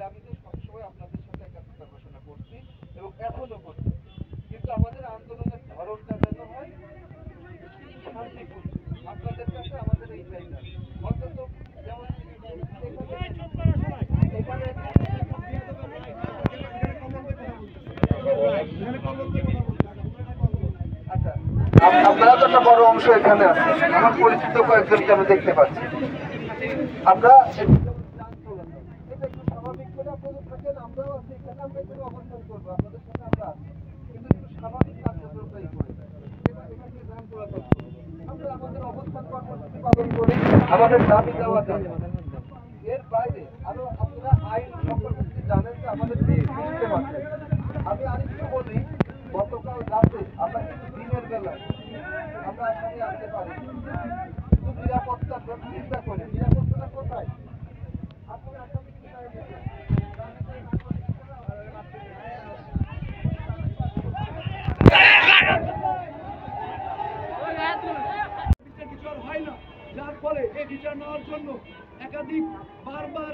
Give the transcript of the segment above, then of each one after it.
দাবিতে সবসময় আপনাদের সাথে একাত্মতা ঘোষণা করছি এবং এখনো করছি, কিন্তু আমাদের আন্দোলনের ধরনটা যেন হয় শান্তিপূর্ণ। আপনাদের কাছে আমাদের এই চাহিদা অন্তত যেমন আচ্ছা, আপনারা তো একটা বড় অংশ এখানে আছে, আমার পরিচিত কয়েকজনকে আমি দেখতে পাচ্ছি। আমরা স্বাভাবিক করে আপনারা থাকেন, আমরাও আছি এখানে, আমরা এখানে অবস্থান করবো আপনাদের সাথে, আমরা কিন্তু একটু স্বাভাবিক কার্যক্রমটাই করে আমরা আমাদের অবস্থান কর্মসূচি পালন করি, আমাদের দাবি দেওয়া যায়। এর বাইরে আরো আপনারা আইন সম্পর্কে জানেন যে আমাদের সিস্টেম আছে। আমি আরেকটু বলি, গতকাল রাতে আমরা কিন্তু দিনের বেলায় আমরা এখানে আসতে পারি, কিন্তু নিরাপত্তার চিন্তা করে নিরাপত্তাটা কোথায় আপনি আসামি যার ফলে এই বিচার নেওয়ার জন্য একাধিক বারবার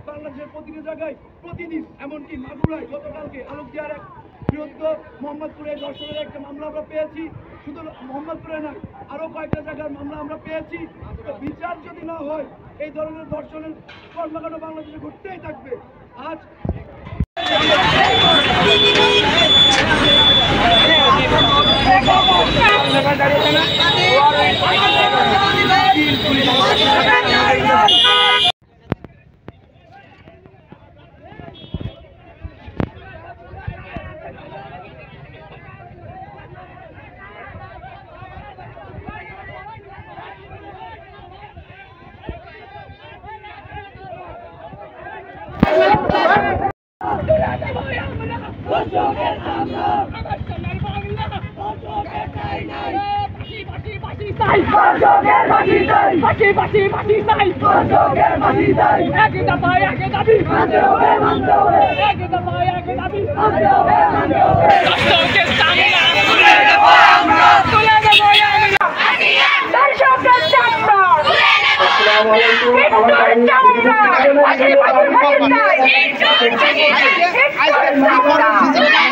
বাংলাদেশের প্রতিটি জায়গায় প্রতিদিন, এমনকি মাগুরায় গতকালকে আলোকদিয়ার এক বৃহত্তর মোহাম্মদপুরের ধর্ষণের একটা মামলা আমরা পেয়েছি। শুধু মোহাম্মদপুরে নয়, আরো কয়েকটা জায়গার মামলা আমরা পেয়েছি। তো বিচার যদি না হয় এই ধরনের ধর্ষণের কর্মকাণ্ড বাংলাদেশে ঘটতেই থাকবে। আজ আসসালামু আলাইকুম।